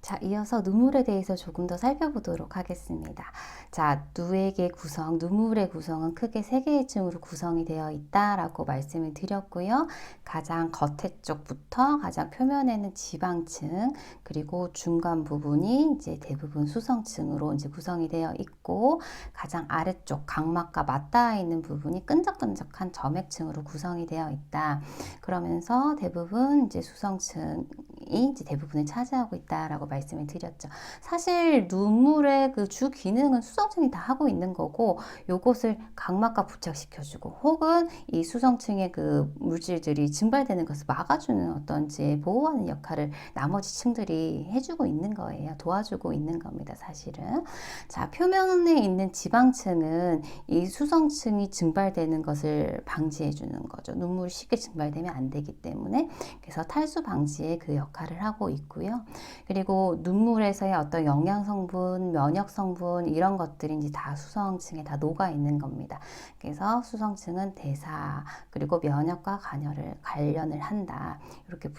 자, 이어서 눈물에 대해서 조금 더 살펴보도록 하겠습니다. 자, 누에게 구성, 눈물의 구성은 크게 세 개의 층으로 구성이 되어 있다라고 말씀을 드렸고요. 가장 겉에 쪽부터 가장 표면에는 지방층, 그리고 중간 부분이 이제 대부분 수성층으로 이제 구성이 되어 있고, 가장 아래쪽 각막과 맞닿아 있는 부분이 끈적끈적한 점액층으로 구성이 되어 있다. 그러면서 대부분 이제 수성층이 이제 대부분을 차지하고 있다라고 말씀을 드렸죠. 사실 눈물의 그 주 기능은 수성층이 다 하고 있는 거고, 요것을 각막과 부착시켜주고, 혹은 이 수성층의 그 물질들이 증발되는 것을 막아주는 어떤지 보호하는 역할을 나머지 층들이 해주고 있는 거예요. 도와주고 있는 겁니다, 사실은. 자, 표면에 있는 지방층은 이 수성층이 증발되는 것을 방지해 주는 거죠. 눈물이 쉽게 증발되면 안 되기 때문에. 그래서 탈수 방지에 그 역할을 하고 있고요. 그리고 눈물에서의 어떤 영양 성분, 면역 성분 이런 것들이 이제 다 수성층에 다 녹아 있는 겁니다. 그래서 수성층은 대사 그리고 면역과 관련을 한다. 이렇게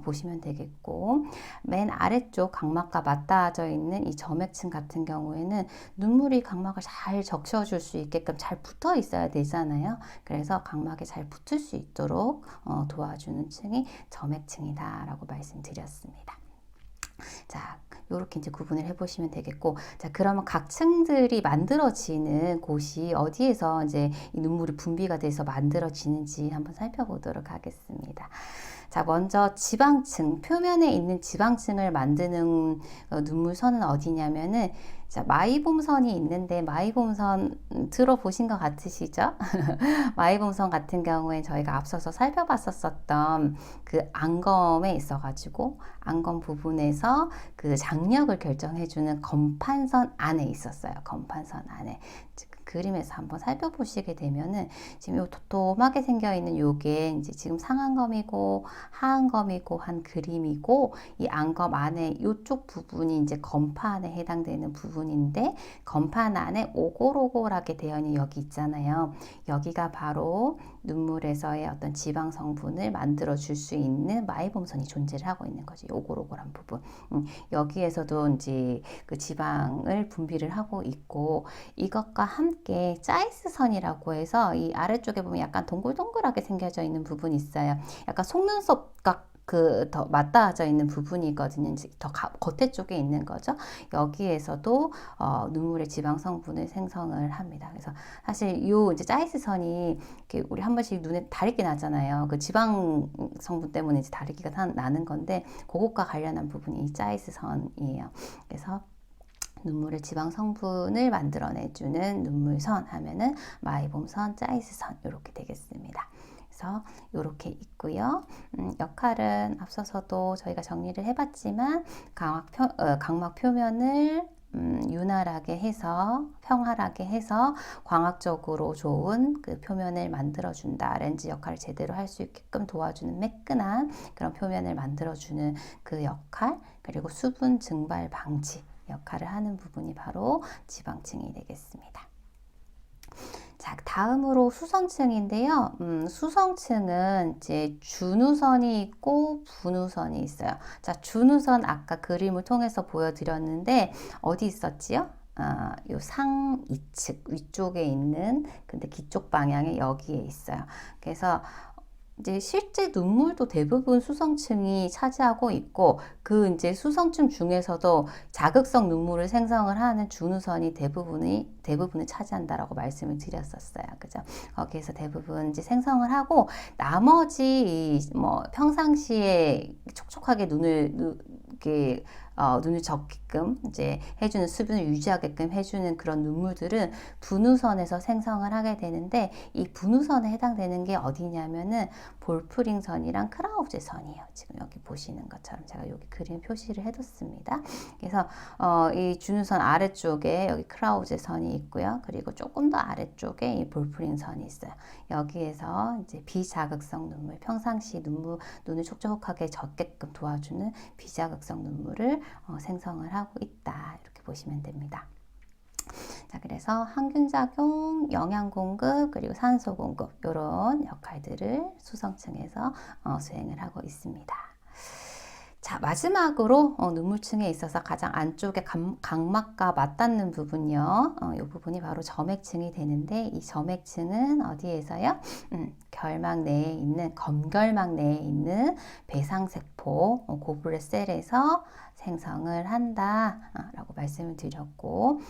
보시면 되겠고, 맨 아래쪽 각막과 맞닿아져 있는 이 점액층 같은 경우에는 눈물이 각막을 잘 적셔줄 수 있게끔 잘 붙어 있어야 되잖아요. 그래서 각막에 잘 붙을 수 있도록 도와주는 층이 점액층이다라고 말씀드렸습니다. 자, 이렇게 이제 구분을 해보시면 되겠고, 자, 그러면 각 층들이 만들어지는 곳이 어디에서 이제 이 눈물이 분비가 돼서 만들어지는지 한번 살펴보도록 하겠습니다. 자, 먼저 지방층, 표면에 있는 지방층을 만드는 눈물선은 어디냐면은, 자, 마이봄선이 있는데, 마이봄선 들어보신 것 같으시죠? 마이봄선 같은 경우에 저희가 앞서서 살펴봤었던 그 안검에 있어가지고, 안검 부분에서 그 장력을 결정해주는 검판선 안에 있었어요. 검판선 안에. 그림에서 한번 살펴보시게 되면은 지금 요 도톰하게 생겨 있는 요게 이제 지금 상안검이고 하안검이고 한 그림이고, 이 안검 안에 요쪽 부분이 이제 검판에 해당되는 부분인데, 검판 안에 오골오골하게 되어 있는 여기 있잖아요. 여기가 바로 눈물에서의 어떤 지방 성분을 만들어 줄 수 있는 마이봄선이 존재를 하고 있는 거죠. 오골오골한 부분. 여기에서도 이제 그 지방을 분비를 하고 있고, 이것과 함께 짜이스선이라고 해서 이 아래쪽에 보면 약간 동글동글하게 생겨져 있는 부분이 있어요. 약간 속눈썹과 더 맞닿아져 있는 부분이거든요. 더 겉에 쪽에 있는 거죠. 여기에서도 눈물의 지방 성분을 생성을 합니다. 그래서 사실 요 이제 짜이스선이 우리 한 번씩 눈에 다리끼 나잖아요. 그 지방 성분 때문에 이제 다리끼가 나는 건데, 그것과 관련한 부분이 이 짜이스선이에요. 그래서 눈물의 지방 성분을 만들어내주는 눈물선 하면은 마이봄선, 짜이스선 이렇게 되겠습니다. 그래서 이렇게 있고요. 역할은 앞서서도 저희가 정리를 해봤지만 각막 표면을 윤활하게 해서 평활하게 해서 광학적으로 좋은 그 표면을 만들어준다. 렌즈 역할을 제대로 할 수 있게끔 도와주는 매끈한 그런 표면을 만들어주는 그 역할, 그리고 수분 증발 방지 역할을 하는 부분이 바로 지방층이 되겠습니다. 자, 다음으로 수성층인데요. 수성층은 이제 준우선이 있고 분우선이 있어요. 자, 준우선 아까 그림을 통해서 보여드렸는데 어디 있었지요? 요 상이측 위쪽에 있는, 근데 기쪽 방향에 여기에 있어요. 그래서 이제 실제 눈물도 대부분 수성층이 차지하고 있고, 그 이제 수성층 중에서도 자극성 눈물을 생성을 하는 준우선이 대부분을 차지한다라고 말씀을 드렸었어요. 그죠? 거기에서 대부분 이제 생성을 하고, 나머지 뭐 평상시에 촉촉하게 눈을 적게끔 이제 해주는, 수분을 유지하게끔 해주는 그런 눈물들은 분우선에서 생성을 하게 되는데, 이 분우선에 해당되는 게 어디냐면은 볼프링선이랑 크라우제선이에요. 지금 여기 보시는 것처럼 제가 여기 그림 표시를 해뒀습니다. 그래서 이 준우선 아래쪽에 여기 크라우제선이 있고요. 그리고 조금 더 아래쪽에 이 볼프링선이 있어요. 여기에서 이제 비자극성 눈물, 평상시 눈을 촉촉하게 적게끔 도와주는 비자극성 눈물을 생성을 하고 있다. 이렇게 보시면 됩니다. 자, 그래서 항균작용, 영양공급, 그리고 산소공급 이런 역할들을 수성층에서 수행을 하고 있습니다. 자, 마지막으로 눈물층에 있어서 가장 안쪽에 각막과 맞닿는 부분이요. 이 부분이 바로 점액층이 되는데 이 점액층은 어디에서요? 결막 내에 있는 검결막 내에 있는 배상세포 고블렛 셀에서 생성을 한다 라고 말씀을 드렸고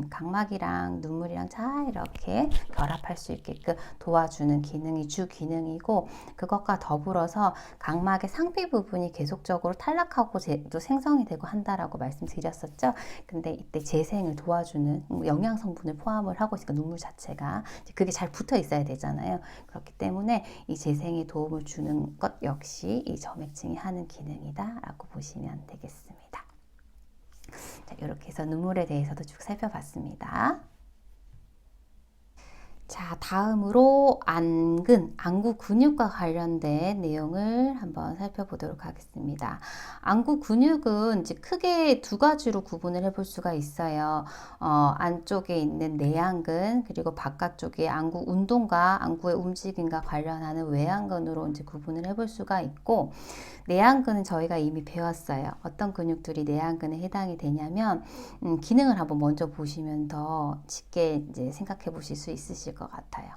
각막이랑 눈물이랑 잘 이렇게 결합할 수 있게끔 도와주는 기능이 주 기능이고 그것과 더불어서 각막의 상피 부분이 계속적으로 탈락하고 또 생성이 되고 한다라고 말씀드렸었죠. 근데 이때 재생을 도와주는 영양 성분을 포함을 하고 있으니까 눈물 자체가 그게 잘 붙어 있어야 되잖아요. 그렇기 때문에 이 재생에 도움을 주는 것 역시 이 점액층이 하는 기능이다 라고 보시면 되겠습니다. 자, 이렇게 해서 눈물에 대해서도 쭉 살펴봤습니다. 자, 다음으로 안구 근육과 관련된 내용을 한번 살펴보도록 하겠습니다. 안구 근육은 이제 크게 두 가지로 구분을 해볼 수가 있어요. 안쪽에 있는 내안근 그리고 바깥쪽에 안구 운동과 안구의 움직임과 관련하는 외안근으로 이제 구분을 해볼 수가 있고 내안근은 저희가 이미 배웠어요. 어떤 근육들이 내안근에 해당이 되냐면 기능을 한번 먼저 보시면 더 쉽게 이제 생각해 보실 수 있으실 것 같아요.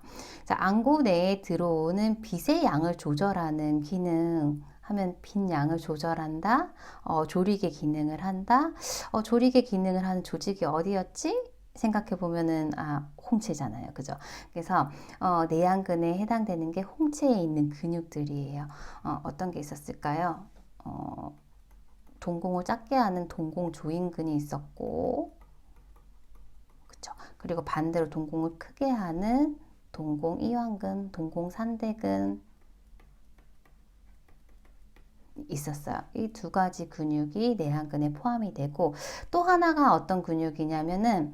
자, 안구 내에 들어오는 빛의 양을 조절하는 기능 하면 빛 양을 조절한다. 조리개 기능을 한다. 조리개 기능을 하는 조직이 어디였지? 생각해 보면은 홍채잖아요. 그죠? 그래서 내안근에 해당되는 게 홍채에 있는 근육들이에요. 어떤 게 있었을까요? 동공을 작게 하는 동공 조인근이 있었고 그쵸? 그리고 반대로 동공을 크게 하는 동공 이완근, 동공 산대근 있었어요. 이 두 가지 근육이 내안근에 포함이 되고 또 하나가 어떤 근육이냐면은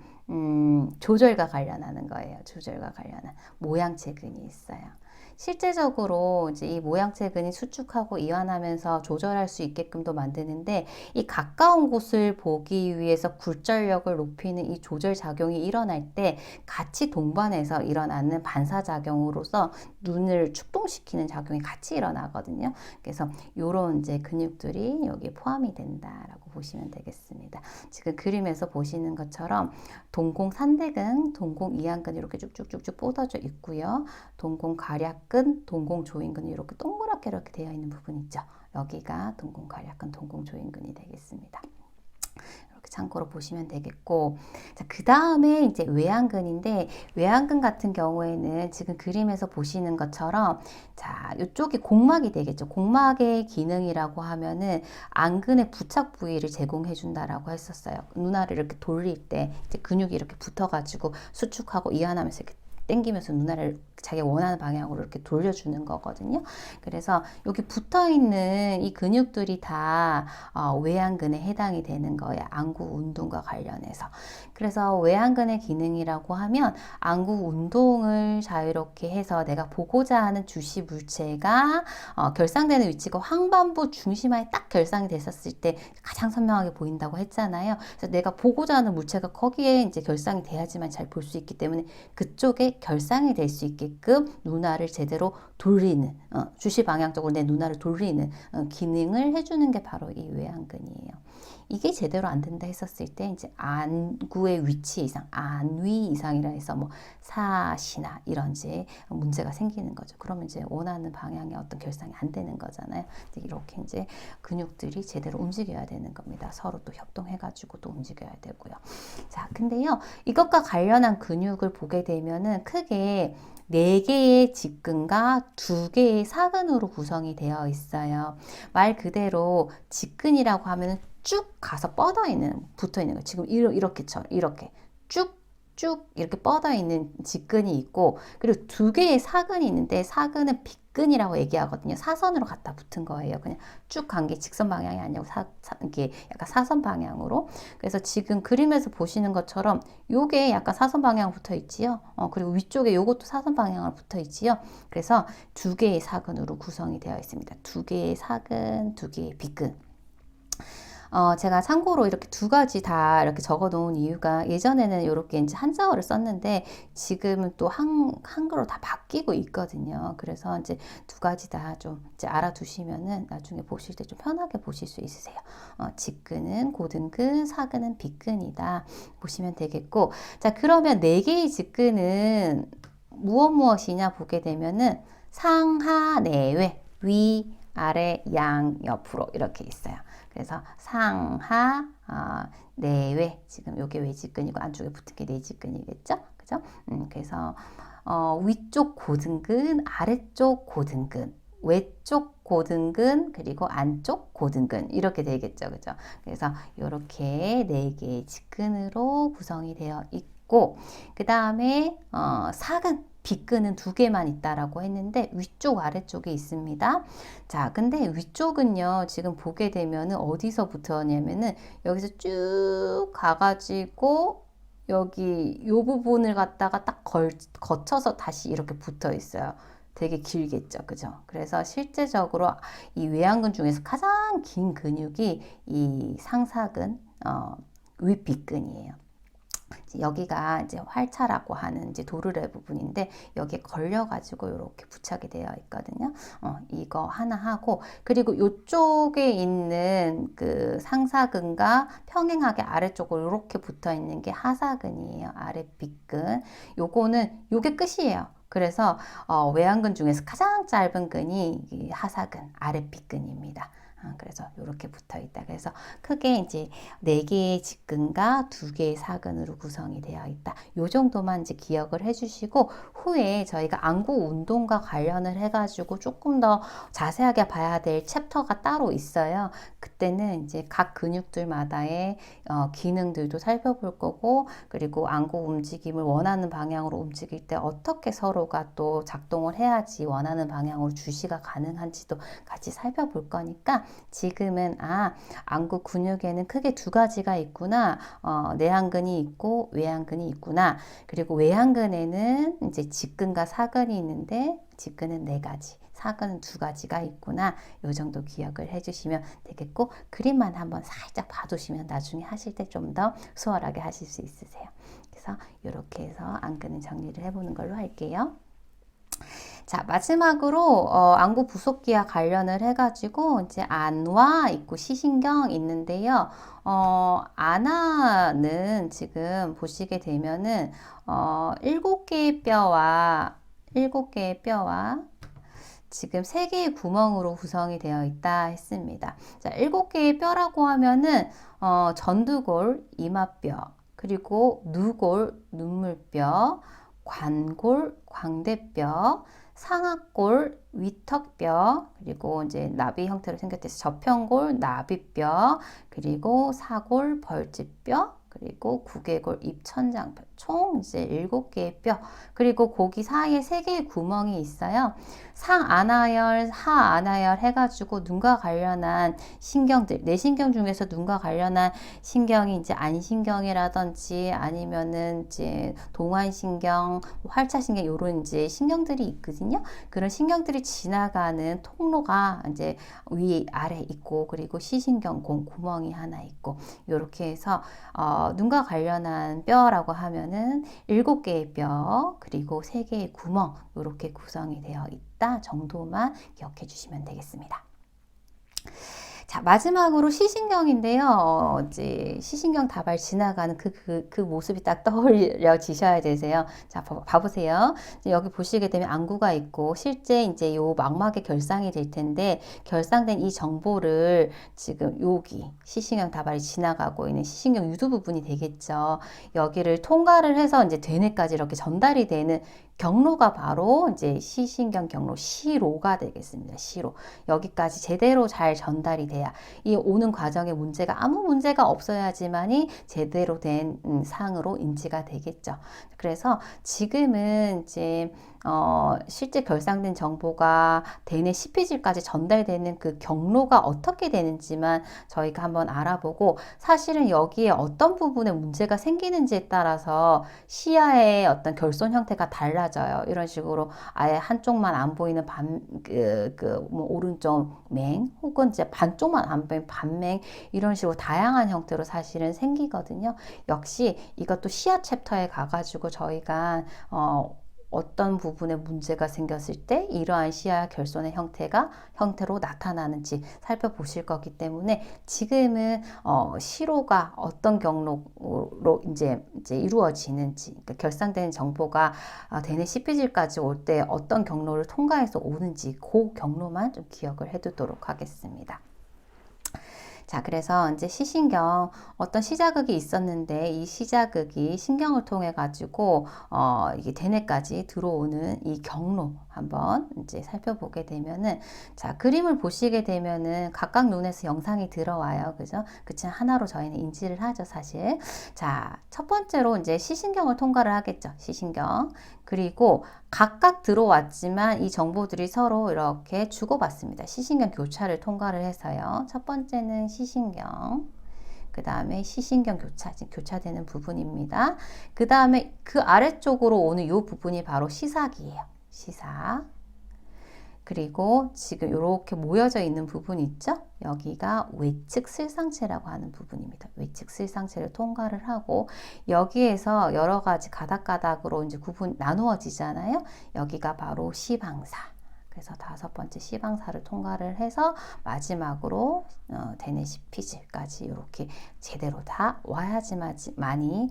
조절과 관련하는 거예요. 조절과 관련한 모양체근이 있어요. 실제적으로 이제 이 모양체근이 수축하고 이완하면서 조절할 수 있게끔도 만드는데 이 가까운 곳을 보기 위해서 굴절력을 높이는 이 조절 작용이 일어날 때 같이 동반해서 일어나는 반사작용으로서 눈을 축동시키는 작용이 같이 일어나거든요. 그래서 이런 이제 근육들이 여기에 포함이 된다라고 보시면 되겠습니다. 지금 그림에서 보시는 것처럼 동공 산대근, 동공 이완근 이렇게 쭉쭉쭉쭉 뻗어져 있고요. 동공 괄약근, 동공 조인근이 이렇게 동그랗게 이렇게 되어 있는 부분 있죠. 여기가 동공 괄약근, 동공 조인근이 되겠습니다. 이렇게 참고로 보시면 되겠고, 자, 그 다음에 이제 외안근인데, 외안근 같은 경우에는 지금 그림에서 보시는 것처럼, 자, 이쪽이 공막이 되겠죠. 공막의 기능이라고 하면은 안근의 부착 부위를 제공해 준다라고 했었어요. 눈알을 이렇게 돌릴 때 이제 근육이 이렇게 붙어가지고 수축하고 이완하면서 이렇게 당기면서 눈알을 자기 원하는 방향으로 이렇게 돌려주는 거거든요. 그래서 여기 붙어있는 이 근육들이 다 외안근에 해당이 되는 거예요. 안구 운동과 관련해서. 그래서 외안근의 기능이라고 하면 안구 운동을 자유롭게 해서 내가 보고자 하는 주시 물체가 결상되는 위치가 황반부 중심하에 딱 결상이 됐었을 때 가장 선명하게 보인다고 했잖아요. 그래서 내가 보고자 하는 물체가 거기에 이제 결상이 돼야지만 잘 볼 수 있기 때문에 그쪽에 결상이 될 수 있게끔 눈알을 제대로 돌리는 주시 방향적으로 내 눈알을 돌리는 기능을 해주는 게 바로 이 외안근이에요. 이게 제대로 안 된다 했었을 때 이제 안구의 위치 이상, 안위 이상이라 해서 뭐 사시나 이런 이제 문제가 생기는 거죠. 그러면 이제 원하는 방향의 어떤 결상이 안 되는 거잖아요. 이렇게 이제 근육들이 제대로 움직여야 되는 겁니다. 서로 또 협동해가지고 또 움직여야 되고요. 자, 근데요, 이것과 관련한 근육을 보게 되면은 크게 4개의 직근과 2개의 사근으로 구성이 되어 있어요. 말 그대로 직근이라고 하면 쭉 가서 뻗어 있는, 붙어 있는 거. 지금 이렇게 쭉 이렇게 뻗어 있는 직근이 있고, 그리고 2개의 사근이 있는데 사근은 빗근이라고 얘기하거든요. 사선으로 갖다 붙은 거예요. 그냥 쭉 간 게 직선 방향이 아니고 이게 약간 사선 방향으로. 그래서 지금 그림에서 보시는 것처럼 요게 약간 사선 방향 붙어 있지요. 그리고 위쪽에 요것도 사선 방향으로 붙어 있지요. 그래서 2개의 사근으로 구성이 되어 있습니다. 2개의 사근, 2개의 빗근. 제가 참고로 이렇게 두 가지 다 이렇게 적어 놓은 이유가 예전에는 이렇게 이제 한자어를 썼는데 지금은 또 한글로 다 바뀌고 있거든요. 그래서 이제 두 가지 다 좀 이제 알아두시면은 나중에 보실 때 좀 편하게 보실 수 있으세요. 직근은 고등근, 사근은 빗근이다. 보시면 되겠고. 자, 그러면 네 개의 직근은 무엇이냐 보게 되면은 상하 내외, 위, 아래, 양, 옆으로 이렇게 있어요. 그래서 상하, 내외, 지금 요게 외직근이고 안쪽에 붙은 게 내직근이겠죠? 그죠? 그래서 위쪽 고등근, 아래쪽 고등근, 외쪽 고등근, 그리고 안쪽 고등근 이렇게 되겠죠, 그죠? 그래서 이렇게 네 개의 직근으로 구성이 되어 있고, 그 다음에 사근, 빗근은 두 개만 있다라고 했는데 위쪽 아래쪽에 있습니다. 자, 근데 위쪽은요, 지금 보게 되면은 어디서부터냐면은 여기서 쭉 가가지고 여기 요 부분을 갖다가 딱 거쳐서 다시 이렇게 붙어 있어요. 되게 길겠죠, 그죠? 그래서 실제적으로 이 외양근 중에서 가장 긴 근육이 이 상사근, 윗빗근이에요. 여기가 이제 활차라고 하는 이제 도르래 부분인데 여기에 걸려가지고 이렇게 부착이 되어 있거든요. 이거 하나 하고 그리고 이쪽에 있는 그 상사근과 평행하게 아래쪽으로 이렇게 붙어 있는 게 하사근이에요. 아랫빗근. 요게 끝이에요. 그래서 외양근 중에서 가장 짧은 근이 이 하사근, 아랫빗근입니다. 그래서 이렇게 붙어 있다. 그래서 크게 이제 4개의 직근과 2개의 사근으로 구성이 되어 있다. 요 정도만 이제 기억을 해주시고 후에 저희가 안구 운동과 관련을 해가지고 조금 더 자세하게 봐야 될 챕터가 따로 있어요. 그때는 이제 각 근육들마다의 기능들도 살펴볼 거고 그리고 안구 움직임을 원하는 방향으로 움직일 때 어떻게 서로가 또 작동을 해야지 원하는 방향으로 주시가 가능한지도 같이 살펴볼 거니까 지금은 안구 근육에는 크게 두 가지가 있구나. 내안근이 있고 외안근이 있구나. 그리고 외안근에는 이제 직근과 사근이 있는데 직근은 4가지, 사근은 2가지가 있구나. 요 정도 기억을 해주시면 되겠고 그림만 한번 살짝 봐두시면 나중에 하실 때 좀 더 수월하게 하실 수 있으세요. 그래서 이렇게 해서 안근은 정리를 해보는 걸로 할게요. 자, 마지막으로 안구 부속기와 관련을 해가지고 이제 안와 있고 시신경 있는데요. 안아는 지금 보시게 되면은 7개의 뼈와 7개의 뼈와 지금 3개의 구멍으로 구성이 되어 있다 했습니다. 자, 7개의 뼈라고 하면은 전두골, 이마뼈, 그리고 누골, 눈물뼈, 관골, 광대뼈, 상악골, 위턱뼈, 그리고 이제 나비 형태로 생겼듯이 저편골, 나비뼈, 그리고 사골, 벌집뼈, 그리고 구개골, 입천장뼈, 총 이제 7개의 뼈, 그리고 고기 사이에 3개의 구멍이 있어요. 상안하열, 하안하열 해가지고 눈과 관련한 신경들, 뇌신경 중에서 눈과 관련한 신경이 이제 안신경이라든지 아니면은 이제 동안신경, 활차신경 이런 이제 신경들이 있거든요. 그런 신경들이 지나가는 통로가 이제 위 아래 있고 그리고 시신경 구멍이 하나 있고 이렇게 해서 눈과 관련한 뼈라고 하면은 7개의 뼈 그리고 3개의 구멍 이렇게 구성이 되어 있다 정도만 기억해 주시면 되겠습니다. 자, 마지막으로 시신경인데요. 이제 시신경 다발 지나가는 그 모습이 딱 떠올려지셔야 되세요. 자, 봐보세요. 여기 보시게 되면 안구가 있고, 실제 이제 요 망막에 결상이 될 텐데, 결상된 이 정보를 지금 여기 시신경 다발이 지나가고 있는 시신경 유두 부분이 되겠죠. 여기를 통과를 해서 이제 대뇌까지 이렇게 전달이 되는 경로가 바로 이제 시신경 경로 시로가 되겠습니다. 시로. 여기까지 제대로 잘 전달이 돼야 이 오는 과정에 아무 문제가 없어야지만이 제대로 된 상으로 인지가 되겠죠. 그래서 지금은 이제 실제 결상된 정보가 대뇌 CP질까지 전달되는 그 경로가 어떻게 되는지만 저희가 한번 알아보고, 사실은 여기에 어떤 부분에 문제가 생기는지에 따라서 시야의 어떤 결손 형태가 달라져요. 이런 식으로 아예 한쪽만 안 보이는 뭐 오른쪽 맹, 혹은 이제 반쪽만 안 보이는 반맹, 이런 식으로 다양한 형태로 사실은 생기거든요. 역시 이것도 시야 챕터에 가가지고 저희가 어떤 부분에 문제가 생겼을 때 이러한 시야 결손의 형태로 나타나는지 살펴보실 거기 때문에, 지금은 시로가 어떤 경로로 이제 이루어지는지, 그러니까 결상되는 정보가 대뇌 CP질까지 올 때 어떤 경로를 통과해서 오는지 그 경로만 좀 기억을 해두도록 하겠습니다. 자, 그래서 이제 시신경, 어떤 시자극이 있었는데 이 시자극이 신경을 통해 가지고 이게 대뇌까지 들어오는 이 경로 한번 이제 살펴보게 되면은, 자, 그림을 보시게 되면은 각각 눈에서 영상이 들어와요. 그죠? 그치만 하나로 저희는 인지를 하죠, 사실. 자, 첫 번째로 이제 시신경을 통과를 하겠죠. 시신경. 그리고 각각 들어왔지만 이 정보들이 서로 이렇게 주고받습니다. 시신경 교차를 통과를 해서요. 첫 번째는 시신경, 그 다음에 시신경 지금 교차되는 부분입니다. 그 다음에 그 아래쪽으로 오는 이 부분이 바로 시삭이에요. 시삭. 그리고 지금 이렇게 모여져 있는 부분 있죠? 여기가 외측 슬상체라고 하는 부분입니다. 외측 슬상체를 통과를 하고, 여기에서 여러 가지 가닥가닥으로 이제 나누어지잖아요. 여기가 바로 시방사. 그래서 다섯 번째 시방사를 통과를 해서 마지막으로 대뇌 CP질까지 이렇게 제대로 다 와야지만이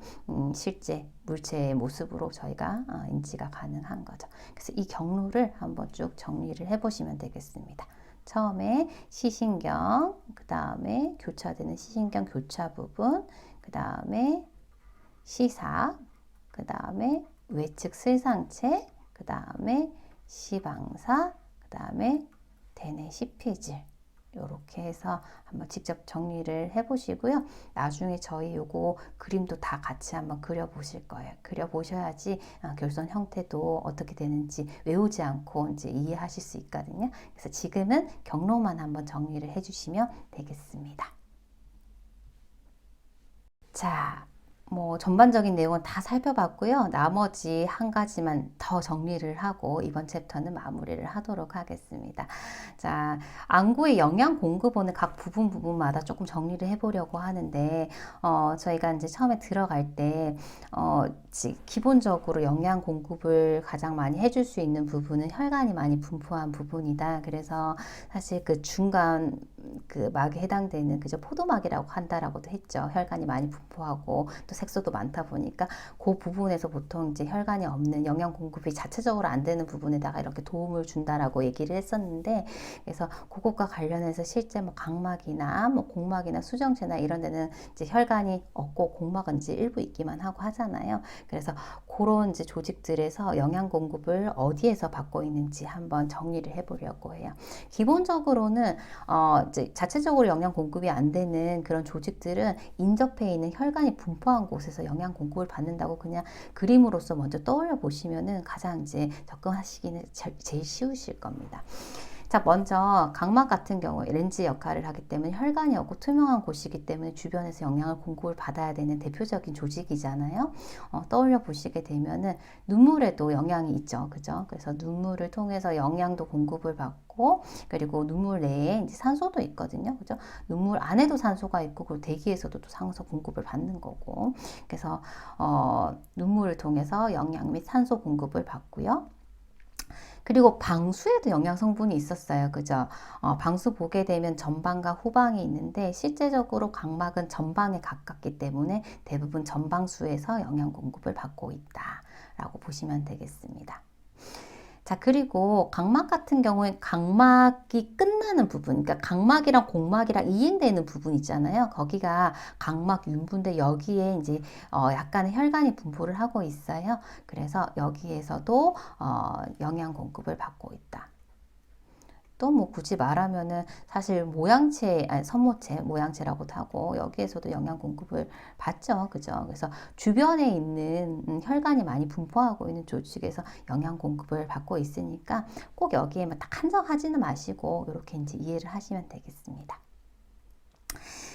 실제 물체의 모습으로 저희가 인지가 가능한 거죠. 그래서 이 경로를 한번 쭉 정리를 해보시면 되겠습니다. 처음에 시신경, 그 다음에 교차되는 시신경 교차 부분, 그 다음에 시삭, 그 다음에 외측 슬상체, 그 다음에 시방사, 그 다음에 대뇌 CP질, 이렇게 해서 한번 직접 정리를 해보시고요. 나중에 저희 요거 그림도 다 같이 한번 그려보실 거예요. 그려보셔야지 결손 형태도 어떻게 되는지 외우지 않고 이제 이해하실 수 있거든요. 그래서 지금은 경로만 한번 정리를 해주시면 되겠습니다. 자, 뭐 전반적인 내용은 다 살펴봤고요. 나머지 한 가지만 더 정리를 하고 이번 챕터는 마무리를 하도록 하겠습니다. 자, 안구의 영양 공급원을 각 부분마다 조금 정리를 해보려고 하는데, 저희가 이제 처음에 들어갈 때 기본적으로 영양 공급을 가장 많이 해줄 수 있는 부분은 혈관이 많이 분포한 부분이다. 그래서 사실 그 중간 그 막에 해당되는 그저 포도막이라고 한다라고도 했죠. 혈관이 많이 분포하고 또 색소도 많다 보니까 그 부분에서 보통 이제 혈관이 없는, 영양 공급이 자체적으로 안 되는 부분에다가 이렇게 도움을 준다라고 얘기를 했었는데, 그래서 그것과 관련해서 실제 뭐 각막이나 뭐 공막이나 수정체나 이런 데는 이제 혈관이 없고 공막은 이제 일부 있기만 하고 하잖아요. 그래서 그런 이제 조직들에서 영양 공급을 어디에서 받고 있는지 한번 정리를 해보려고 해요. 기본적으로는 이제 자체적으로 영양 공급이 안 되는 그런 조직들은 인접해 있는 혈관이 분포한 곳에서 영양 공급을 받는다고 그냥 그림으로서 먼저 떠올려 보시면은 가장 이제 접근하시기는 제일 쉬우실 겁니다. 자, 먼저 각막 같은 경우에 렌즈 역할을 하기 때문에 혈관이 없고 투명한 곳이기 때문에 주변에서 영양을 공급을 받아야 되는 대표적인 조직이잖아요. 떠올려 보시게 되면은 눈물에도 영양이 있죠. 그죠? 그래서 눈물을 통해서 영양도 공급을 받고, 그리고 눈물 내에 이제 산소도 있거든요. 그죠? 눈물 안에도 산소가 있고, 그리고 대기에서도 또 산소 공급을 받는 거고. 그래서 눈물을 통해서 영양 및 산소 공급을 받고요. 그리고 방수에도 영양 성분이 있었어요. 그죠? 방수 보게 되면 전방과 후방이 있는데, 실제적으로 각막은 전방에 가깝기 때문에 대부분 전방수에서 영양 공급을 받고 있다라고 보시면 되겠습니다. 자, 그리고 각막 같은 경우에 각막이 끝나는 부분, 그러니까 각막이랑 공막이랑 이행되는 부분 있잖아요. 거기가 각막 윤부인데 여기에 이제 약간의 혈관이 분포를 하고 있어요. 그래서 여기에서도 영양 공급을 받고 있다. 것도 뭐 굳이 말하면은 사실 모양체, 아니 선모체, 모양체라고도 하고 여기에서도 영양 공급을 받죠. 그죠? 그래서 주변에 있는 혈관이 많이 분포하고 있는 조직에서 영양 공급을 받고 있으니까 꼭 여기에만 딱 한정하지는 마시고 이렇게 이제 이해를 하시면 되겠습니다.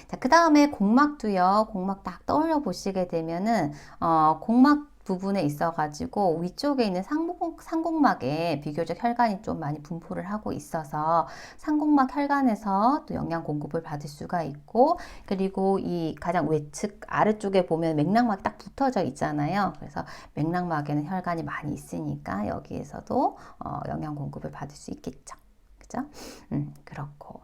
자, 그 다음에 공막도요. 공막 딱 떠올려 보시게 되면은 공막 부분에 있어가지고 위쪽에 있는 상공막에 비교적 혈관이 좀 많이 분포를 하고 있어서 상공막 혈관에서 또 영양 공급을 받을 수가 있고, 그리고 이 가장 외측 아래쪽에 보면 맥락막이 딱 붙어져 있잖아요. 그래서 맥락막에는 혈관이 많이 있으니까 여기에서도 영양 공급을 받을 수 있겠죠. 그죠? 그렇고.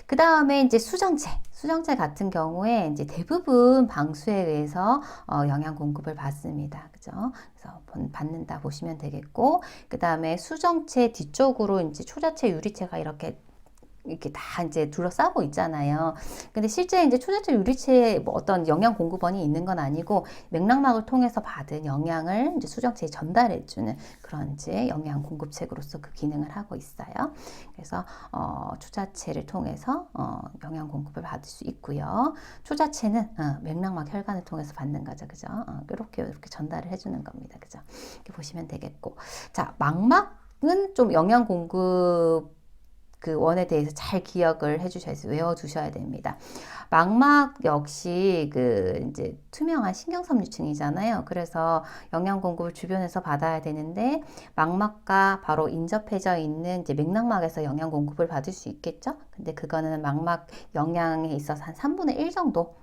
그 다음에 이제 수정체 같은 경우에 이제 대부분 방수에 의해서 영양 공급을 받습니다. 그죠? 그래서 받는다 보시면 되겠고, 그 다음에 수정체 뒤쪽으로 이제 초자체, 유리체가 이렇게 다 이제 둘러싸고 있잖아요. 근데 실제 이제 초자체 유리체에 뭐 어떤 영양 공급원이 있는 건 아니고 맥락막을 통해서 받은 영양을 이제 수정체에 전달해주는 그런 이제 영양 공급책으로서 그 기능을 하고 있어요. 그래서 초자체를 통해서 영양 공급을 받을 수 있고요. 초자체는 맥락막 혈관을 통해서 받는 거죠, 그죠? 이렇게 전달을 해주는 겁니다, 그죠? 이렇게 보시면 되겠고, 자, 망막은 좀 영양 공급 그 원에 대해서 잘 기억을 해주셔서 외워두셔야 됩니다. 망막 역시 그 이제 투명한 신경섬유층이잖아요. 그래서 영양 공급을 주변에서 받아야 되는데 망막과 바로 인접해져 있는 이제 맥락막에서 영양 공급을 받을 수 있겠죠. 근데 그거는 망막 영양에 있어서 한 3분의 1 정도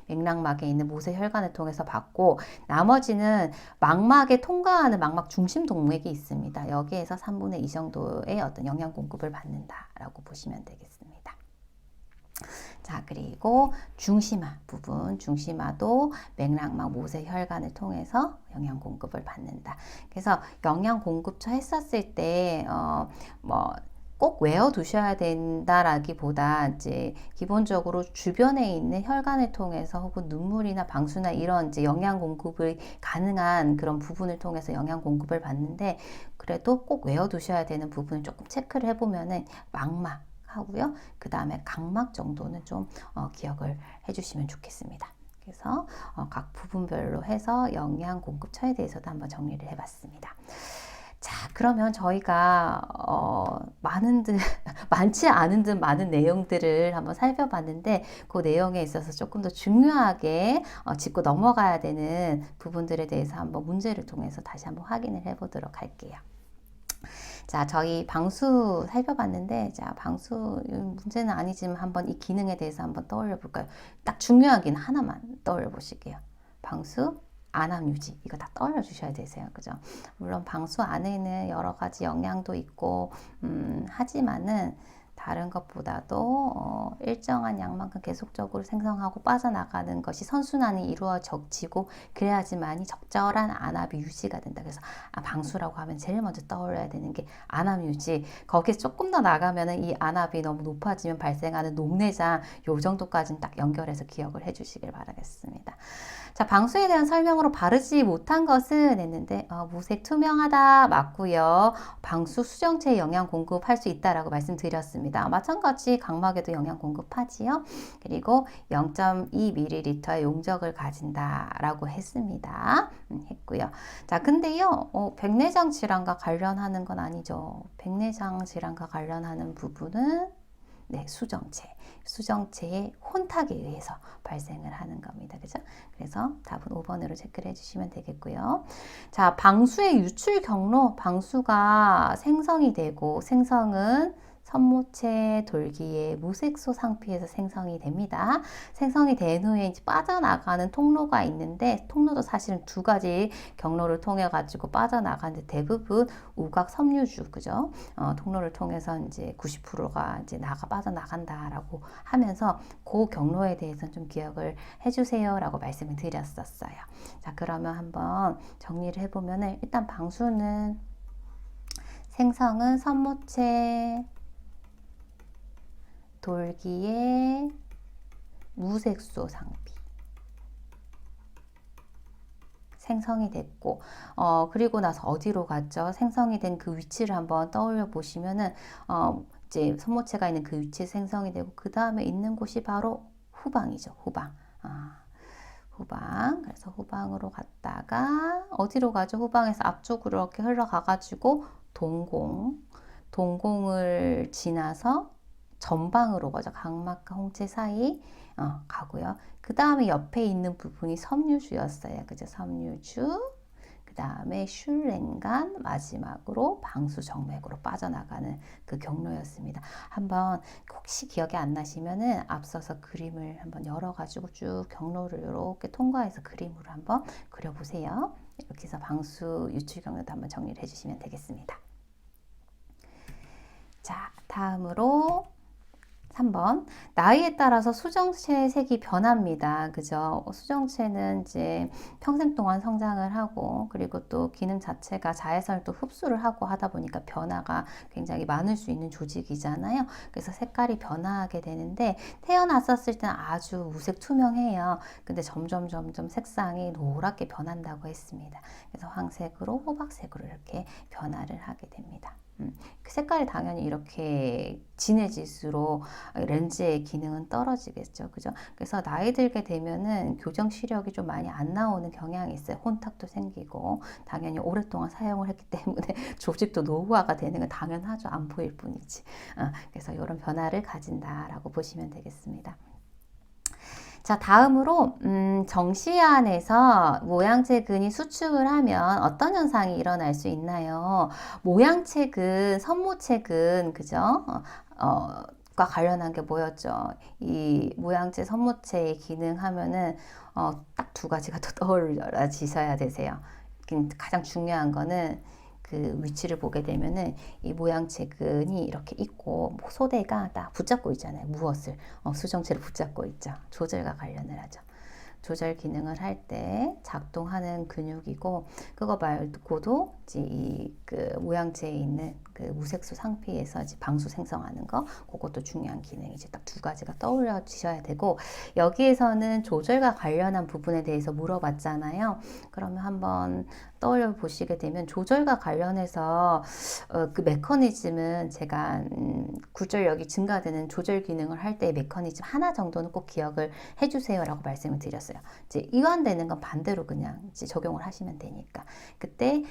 맥락막에 있는 모세 혈관을 통해서 받고, 나머지는 망막에 통과하는 망막 중심 동맥이 있습니다. 여기에서 3분의 2 정도의 어떤 영양 공급을 받는다라고 보시면 되겠습니다. 자, 그리고 중심화 부분, 중심화도 맥락막 모세 혈관을 통해서 영양 공급을 받는다. 그래서 영양 공급처 했었을 때 꼭 외워두셔야 된다라기보다 이제 기본적으로 주변에 있는 혈관을 통해서 혹은 눈물이나 방수나 이런 이제 영양 공급이 가능한 그런 부분을 통해서 영양 공급을 받는데, 그래도 꼭 외워두셔야 되는 부분을 조금 체크를 해보면은 망막 하고요. 그 다음에 각막 정도는 좀 기억을 해주시면 좋겠습니다. 그래서 각 부분별로 해서 영양 공급처에 대해서도 한번 정리를 해봤습니다. 자, 그러면 저희가 많지 않은 듯 많은 내용들을 한번 살펴봤는데, 그 내용에 있어서 조금 더 중요하게 짚고 넘어가야 되는 부분들에 대해서 한번 문제를 통해서 다시 한번 확인을 해보도록 할게요. 자, 저희 방수 살펴봤는데, 자, 방수 문제는 아니지만 한번 이 기능에 대해서 한번 떠올려 볼까요? 딱 중요한 기능 하나만 떠올려 보실게요. 방수, 안압 유지, 이거 다 떠올려 주셔야 되세요. 그죠? 물론 방수 안에는 여러 가지 영양도 있고, 하지만은 다른 것보다도 일정한 양만큼 계속적으로 생성하고 빠져나가는 것이 선순환이 이루어지고, 그래야지만이 적절한 안압이 유지가 된다. 그래서 방수라고 하면 제일 먼저 떠올려야 되는 게 안압 유지. 거기에 조금 더 나가면은 이 안압이 너무 높아지면 발생하는 녹내장, 요 정도까지는 딱 연결해서 기억을 해주시길 바라겠습니다. 자, 방수에 대한 설명으로 바르지 못한 것은 했는데, 무색 투명하다 맞고요. 방수 수정체에 영양 공급할 수 있다라고 말씀드렸습니다. 마찬가지 각막에도 영양 공급하지요. 그리고 0.2ml의 용적을 가진다라고 했습니다. 했고요. 자, 근데요, 백내장 질환과 관련하는 건 아니죠. 백내장 질환과 관련하는 부분은 네, 수정체의 혼탁에 의해서 발생을 하는 겁니다. 그죠? 그래서 답은 5번으로 체크를 해주시면 되겠고요. 자, 방수의 유출 경로, 방수가 생성이 되고, 생성은 선모체 돌기의 무색소 상피에서 생성이 됩니다. 생성이 된 후에 이제 빠져나가는 통로가 있는데, 통로도 사실은 두 가지 경로를 통해 가지고 빠져나가는데, 대부분 우각 섬유주, 그죠? 통로를 통해서 이제 90%가 이제 빠져나간다라고 하면서 그 경로에 대해서는 좀 기억을 해주세요라고 말씀을 드렸었어요. 자, 그러면 한번 정리를 해보면은, 일단 방수는 생성은 선모체 돌기의 무색소 상피 생성이 됐고, 그리고 나서 어디로 갔죠? 생성이 된 그 위치를 한번 떠올려 보시면은, 이제 선모체가 있는 그 위치에 생성이 되고 그 다음에 있는 곳이 바로 후방이죠. 후방. 후방. 그래서 후방으로 갔다가 어디로 가죠? 후방에서 앞쪽으로 이렇게 흘러가가지고 동공을 지나서 전방으로 가죠. 각막과 홍채 사이 가고요. 그 다음에 옆에 있는 부분이 섬유주였어요. 그죠? 섬유주. 그 다음에 슐렌간, 마지막으로 방수정맥으로 빠져나가는 그 경로였습니다. 한번 혹시 기억이 안 나시면은 앞서서 그림을 한번 열어가지고 쭉 경로를 이렇게 통과해서 그림으로 한번 그려보세요. 이렇게 해서 방수 유출 경로도 한번 정리를 해주시면 되겠습니다. 자, 다음으로 3번. 나이에 따라서 수정체의 색이 변합니다. 그죠? 수정체는 이제 평생 동안 성장을 하고, 그리고 또 기능 자체가 자외선을 또 흡수를 하고 하다 보니까 변화가 굉장히 많을 수 있는 조직이잖아요. 그래서 색깔이 변화하게 되는데, 태어났었을 때는 아주 우색 투명해요. 근데 점점 색상이 노랗게 변한다고 했습니다. 그래서 황색으로 호박색으로 이렇게 변화를 하게 됩니다. 그 색깔이 당연히 이렇게 진해질수록 렌즈의 기능은 떨어지겠죠. 그죠? 그래서 나이 들게 되면은 교정 시력이 좀 많이 안 나오는 경향이 있어요. 혼탁도 생기고, 당연히 오랫동안 사용을 했기 때문에 조직도 노후화가 되는 건 당연하죠. 안 보일 뿐이지. 그래서 이런 변화를 가진다라고 보시면 되겠습니다. 자, 다음으로 정시안에서 모양체근이 수축을 하면 어떤 현상이 일어날 수 있나요? 모양체근, 선모체근, 그죠? 과 관련한 게 뭐였죠? 이 모양체, 선모체의 기능 하면은 딱 두 가지가 또 떠올라지셔야 되세요. 가장 중요한 거는 그 위치를 보게 되면은 이 모양체근이 이렇게 있고 소대가 딱 붙잡고 있잖아요. 무엇을? 수정체를 붙잡고 있죠. 조절과 관련을 하죠. 조절 기능을 할 때 작동하는 근육이고, 그거 말고도 이제 그 모양체에 있는 그 무색소 상피에서 이제 방수 생성하는 거, 그것도 중요한 기능이지. 딱 두 가지가 떠올려 주셔야 되고, 여기에서는 조절과 관련한 부분에 대해서 물어봤잖아요. 그러면 한번 떠올려 보시게 되면 조절과 관련해서 그 메커니즘은 제가 굴절력이 증가되는 조절 기능을 할 때의 메커니즘 하나 정도는 꼭 기억을 해주세요라고 말씀을 드렸어요. 이제 이완되는 건 반대로 그냥 이제 적용을 하시면 되니까. 그때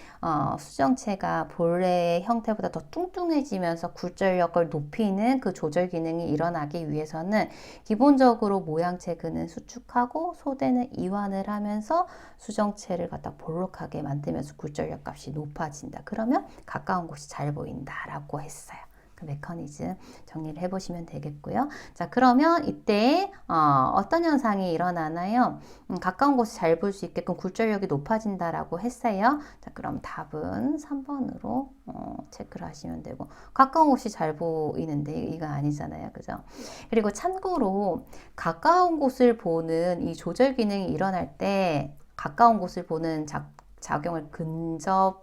수정체가 본래의 형태보다 더 뚱뚱해지면서 굴절력을 높이는 그 조절 기능이 일어나기 위해서는 기본적으로 모양체근은 수축하고 소대는 이완을 하면서 수정체를 갖다 볼록하게 만들면서 굴절력 값이 높아진다. 그러면 가까운 곳이 잘 보인다라고 했어요. 그 메커니즘 정리를 해보시면 되겠고요. 자, 그러면 이때 어떤 현상이 일어나나요? 가까운 곳이 잘 볼 수 있게끔 굴절력이 높아진다라고 했어요. 자, 그럼 답은 3번으로 체크를 하시면 되고, 가까운 곳이 잘 보이는데 이거 아니잖아요. 그죠? 그리고 참고로 가까운 곳을 보는 이 조절 기능이 일어날 때 가까운 곳을 보는 작용을 근접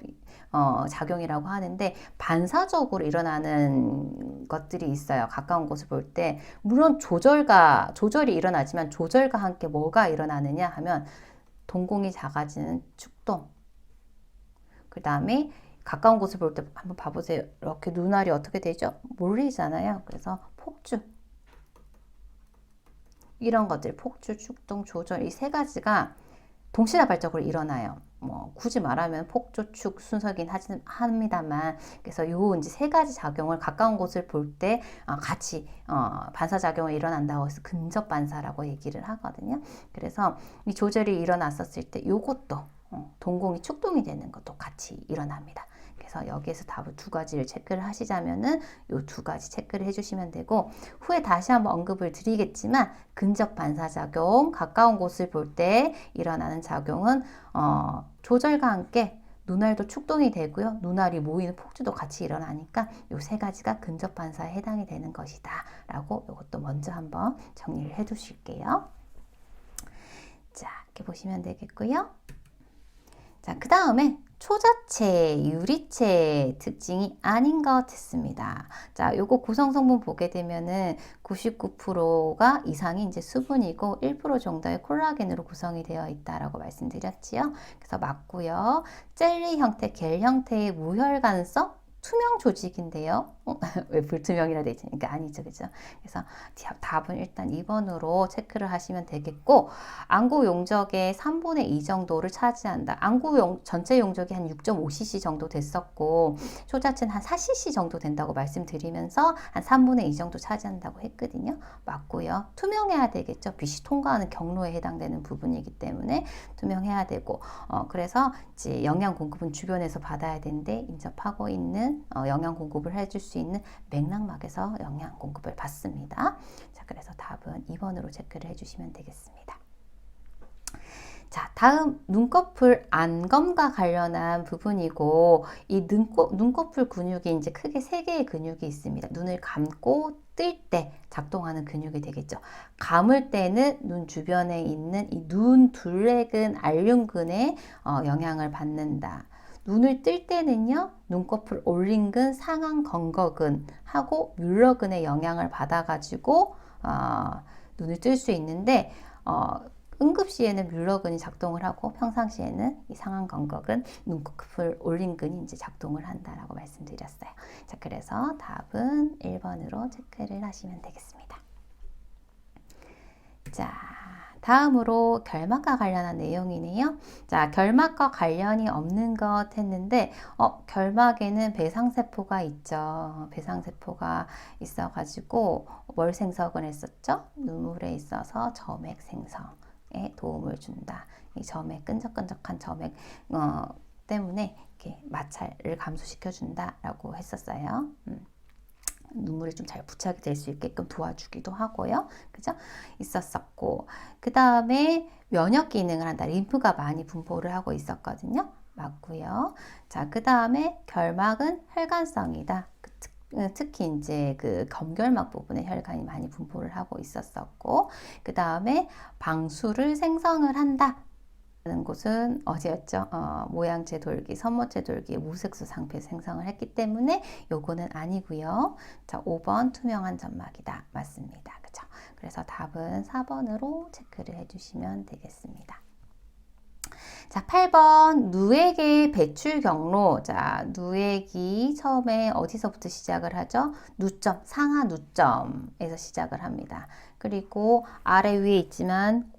작용이라고 하는데, 반사적으로 일어나는 것들이 있어요. 가까운 곳을 볼 때. 물론 조절이 일어나지만 조절과 함께 뭐가 일어나느냐 하면 동공이 작아지는 축동. 그 다음에 가까운 곳을 볼 때 한번 봐보세요. 이렇게 눈알이 어떻게 되죠? 몰리잖아요. 그래서 폭주. 이런 것들, 폭주, 축동, 조절, 이 세 가지가 동시다발적으로 일어나요. 뭐 굳이 말하면 폭조축 순서긴 합니다만, 그래서 요 이제 세 가지 작용을 가까운 곳을 볼 때 같이 반사작용이 일어난다고 해서 근접 반사라고 얘기를 하거든요. 그래서 이 조절이 일어났었을 때 요것도 동공이 축동이 되는 것도 같이 일어납니다. 그래서 여기에서 답을 두 가지를 체크를 하시자면은 요 두 가지 체크를 해주시면 되고, 후에 다시 한번 언급을 드리겠지만 근접 반사작용, 가까운 곳을 볼 때 일어나는 작용은 조절과 함께 눈알도 축동이 되고요. 눈알이 모이는 폭주도 같이 일어나니까 요 세 가지가 근접 반사에 해당이 되는 것이다 라고 이것도 먼저 한번 정리를 해 두실게요. 자, 이렇게 보시면 되겠고요. 자, 그 다음에 초자체, 유리체 특징이 아닌 것 같습니다. 자, 요거 구성 성분 보게 되면은 99%가 이상이 이제 수분이고 1% 정도의 콜라겐으로 구성이 되어 있다라고 말씀드렸지요. 그래서 맞고요. 젤리 형태, 겔 형태의 무혈관성 투명 조직인데요. 왜 불투명이라 돼 있으니까 아니죠, 그죠? 그래서 답은 일단 2번으로 체크를 하시면 되겠고, 안구 용적의 3분의 2 정도를 차지한다. 안구 전체 용적이 한 6.5cc 정도 됐었고, 초자체는 한 4cc 정도 된다고 말씀드리면서 한 3분의 2 정도 차지한다고 했거든요. 맞고요. 투명해야 되겠죠. 빛이 통과하는 경로에 해당되는 부분이기 때문에 투명해야 되고, 그래서 이제 영양 공급은 주변에서 받아야 되는데 인접하고 있는 영양 공급을 해줄 수 있는 맥락막에서 영양 공급을 받습니다. 자, 그래서 답은 2번으로 체크를 해주시면 되겠습니다. 자, 다음 눈꺼풀 안검과 관련한 부분이고, 이 눈꺼풀 근육이 이제 크게 3개의 근육이 있습니다. 눈을 감고 뜰 때 작동하는 근육이 되겠죠. 감을 때는 눈 주변에 있는 이 눈 둘레근 알륜근에 영향을 받는다. 눈을 뜰 때는요, 눈꺼풀 올림근, 상안 건거근하고 뮬러근의 영향을 받아가지고 눈을 뜰 수 있는데, 응급시에는 뮬러근이 작동을 하고 평상시에는 이 상안 건거근, 눈꺼풀 올림근이 이제 작동을 한다라고 말씀드렸어요. 자, 그래서 답은 1번으로 체크를 하시면 되겠습니다. 자, 다음으로 결막과 관련한 내용이네요. 자, 결막과 관련이 없는 것 했는데, 결막에는 배상세포가 있죠. 배상세포가 있어가지고 뭘 생성을 했었죠? 눈물에 있어서 점액 생성에 도움을 준다. 이 점액, 끈적끈적한 점액 때문에 이렇게 마찰을 감소시켜 준다라고 했었어요. 눈물이 좀 잘 부착이 될 수 있게끔 도와주기도 하고요. 그죠? 있었었고, 그 다음에 면역 기능을 한다. 림프가 많이 분포를 하고 있었거든요. 맞고요. 자, 그 다음에 결막은 혈관성이다. 특히 이제 그 검결막 부분에 혈관이 많이 분포를 하고 있었었고, 그 다음에 방수를 생성을 한다. 하는 곳은 어디였죠? 모양체 돌기, 선모체 돌기, 무색소 상표 생성을 했기 때문에 요거는 아니고요. 자, 5번 투명한 점막이다. 맞습니다. 그죠? 그래서 답은 4번으로 체크를 해주시면 되겠습니다. 자, 8번 누액의 배출 경로. 자, 누액이 처음에 어디서부터 시작을 하죠? 누점, 상하 누점에서 시작을 합니다. 그리고 아래 위에 있지만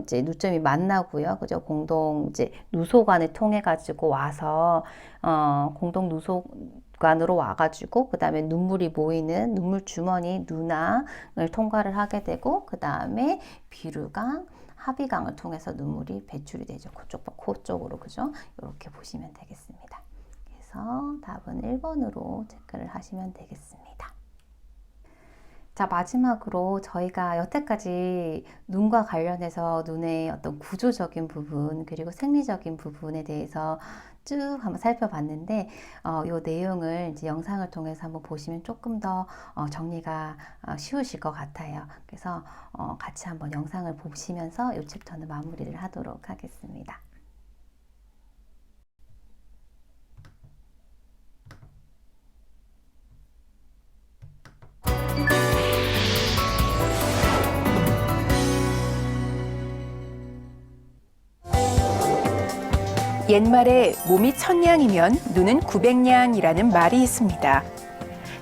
이제 누점이 만나고요. 그죠? 공동 이제 누소관을 통해 가지고 와서 공동 누소관으로 와가지고 그 다음에 눈물이 모이는 눈물 주머니 누낭을 통과를 하게 되고 그 다음에 비류강 합의강을 통해서 눈물이 배출이 되죠. 코 쪽으로, 그죠? 이렇게 보시면 되겠습니다. 그래서 답은 1번으로 체크를 하시면 되겠습니다. 자, 마지막으로 저희가 여태까지 눈과 관련해서 눈의 어떤 구조적인 부분 그리고 생리적인 부분에 대해서 쭉 한번 살펴봤는데 이 내용을 이제 영상을 통해서 한번 보시면 조금 더 정리가 쉬우실 것 같아요. 그래서 같이 한번 영상을 보시면서 이 챕터는 마무리를 하도록 하겠습니다. 옛말에 몸이 1000냥이면 눈은 900냥이라는 말이 있습니다.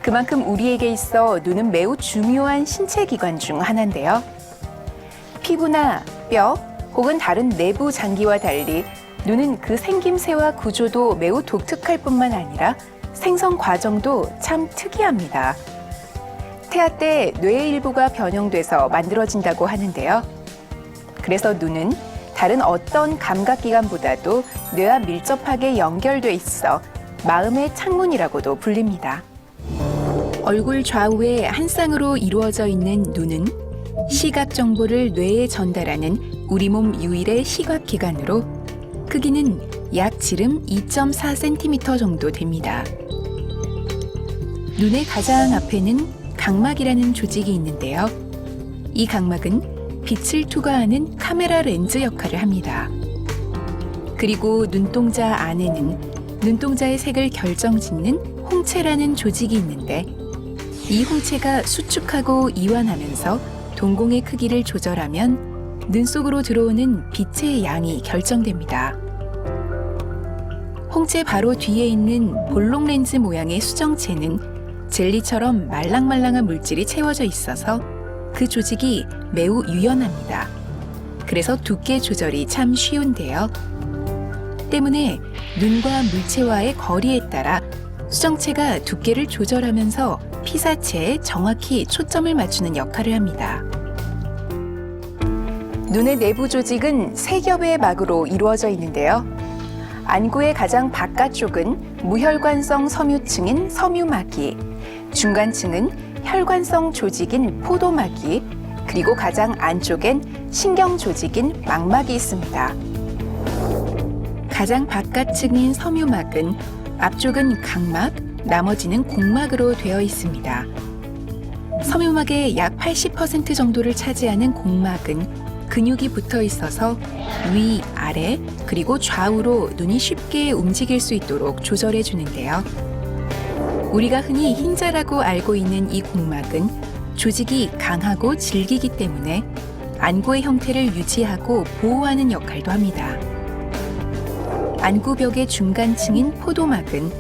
그만큼 우리에게 있어 눈은 매우 중요한 신체 기관 중 하나인데요. 피부나 뼈 혹은 다른 내부 장기와 달리 눈은 그 생김새와 구조도 매우 독특할 뿐만 아니라 생성 과정도 참 특이합니다. 태아 때 뇌의 일부가 변형돼서 만들어진다고 하는데요. 그래서 눈은 다른 어떤 감각기관보다도 뇌와 밀접하게 연결돼 있어 마음의 창문이라고도 불립니다. 얼굴 좌우에 한 쌍으로 이루어져 있는 눈은 시각 정보를 뇌에 전달하는 우리 몸 유일의 시각기관으로 크기는 약 지름 2.4cm 정도 됩니다. 눈의 가장 앞에는 각막이라는 조직이 있는데요. 이 각막은 빛을 투과하는 카메라 렌즈 역할을 합니다. 그리고 눈동자 안에는 눈동자의 색을 결정짓는 홍채라는 조직이 있는데 이 홍채가 수축하고 이완하면서 동공의 크기를 조절하면 눈 속으로 들어오는 빛의 양이 결정됩니다. 홍채 바로 뒤에 있는 볼록 렌즈 모양의 수정체는 젤리처럼 말랑말랑한 물질이 채워져 있어서 그 조직이 매우 유연합니다. 그래서 두께 조절이 참 쉬운데요. 때문에 눈과 물체와의 거리에 따라 수정체가 두께를 조절하면서 피사체에 정확히 초점을 맞추는 역할을 합니다. 눈의 내부 조직은 3겹의 막으로 이루어져 있는데요. 안구의 가장 바깥쪽은 무혈관성 섬유층인 섬유막이, 중간층은 혈관성 조직인 포도막이, 그리고 가장 안쪽엔 신경 조직인 망막이 있습니다. 가장 바깥층인 섬유막은 앞쪽은 각막, 나머지는 공막으로 되어 있습니다. 섬유막의 약 80% 정도를 차지하는 공막은 근육이 붙어 있어서 위, 아래, 그리고 좌우로 눈이 쉽게 움직일 수 있도록 조절해 주는데요. 우리가 흔히 흰자라고 알고 있는 이 공막은 조직이 강하고 질기기 때문에 안구의 형태를 유지하고 보호하는 역할도 합니다. 안구벽의 중간층인 포도막은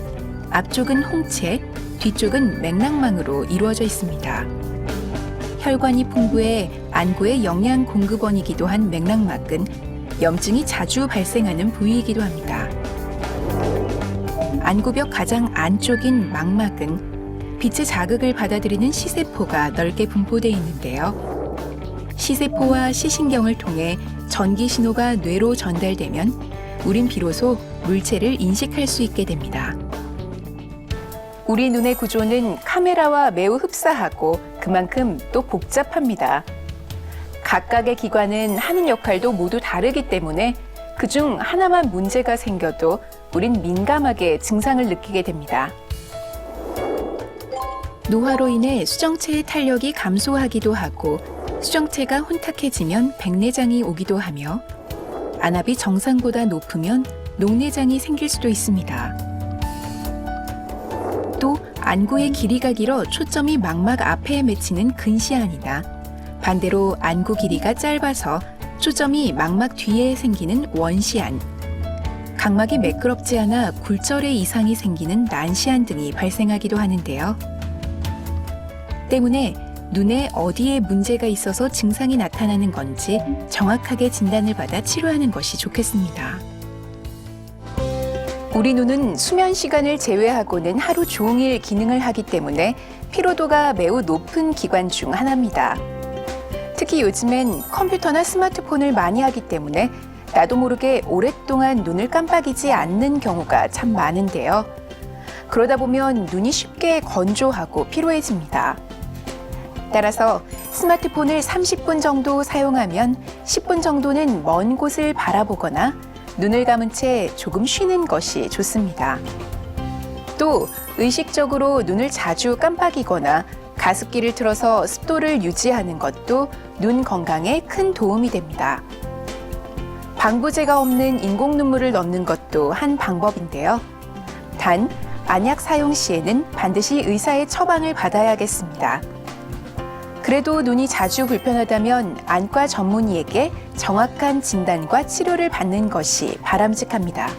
앞쪽은 홍채, 뒤쪽은 맥락망으로 이루어져 있습니다. 혈관이 풍부해 안구의 영양 공급원이기도 한 맥락막은 염증이 자주 발생하는 부위이기도 합니다. 안구벽 가장 안쪽인 망막은 빛의 자극을 받아들이는 시세포가 넓게 분포되어 있는데요. 시세포와 시신경을 통해 전기 신호가 뇌로 전달되면 우린 비로소 물체를 인식할 수 있게 됩니다. 우리 눈의 구조는 카메라와 매우 흡사하고 그만큼 또 복잡합니다. 각각의 기관은 하는 역할도 모두 다르기 때문에 그중 하나만 문제가 생겨도 우린 민감하게 증상을 느끼게 됩니다. 노화로 인해 수정체의 탄력이 감소하기도 하고 수정체가 혼탁해지면 백내장이 오기도 하며 안압이 정상보다 높으면 녹내장이 생길 수도 있습니다. 또 안구의 길이가 길어 초점이 망막 앞에 맺히는 근시안이나 반대로 안구 길이가 짧아서 초점이 망막 뒤에 생기는 원시안, 각막이 매끄럽지 않아 굴절의 이상이 생기는 난시안 등이 발생하기도 하는데요. 때문에 눈에 어디에 문제가 있어서 증상이 나타나는 건지 정확하게 진단을 받아 치료하는 것이 좋겠습니다. 우리 눈은 수면 시간을 제외하고는 하루 종일 기능을 하기 때문에 피로도가 매우 높은 기관 중 하나입니다. 특히 요즘엔 컴퓨터나 스마트폰을 많이 하기 때문에 나도 모르게 오랫동안 눈을 깜빡이지 않는 경우가 참 많은데요. 그러다 보면 눈이 쉽게 건조하고 피로해집니다. 따라서 스마트폰을 30분 정도 사용하면 10분 정도는 먼 곳을 바라보거나 눈을 감은 채 조금 쉬는 것이 좋습니다. 또 의식적으로 눈을 자주 깜빡이거나 가습기를 틀어서 습도를 유지하는 것도 눈 건강에 큰 도움이 됩니다. 방부제가 없는 인공 눈물을 넣는 것도 한 방법인데요. 단, 안약 사용 시에는 반드시 의사의 처방을 받아야겠습니다. 그래도 눈이 자주 불편하다면 안과 전문의에게 정확한 진단과 치료를 받는 것이 바람직합니다.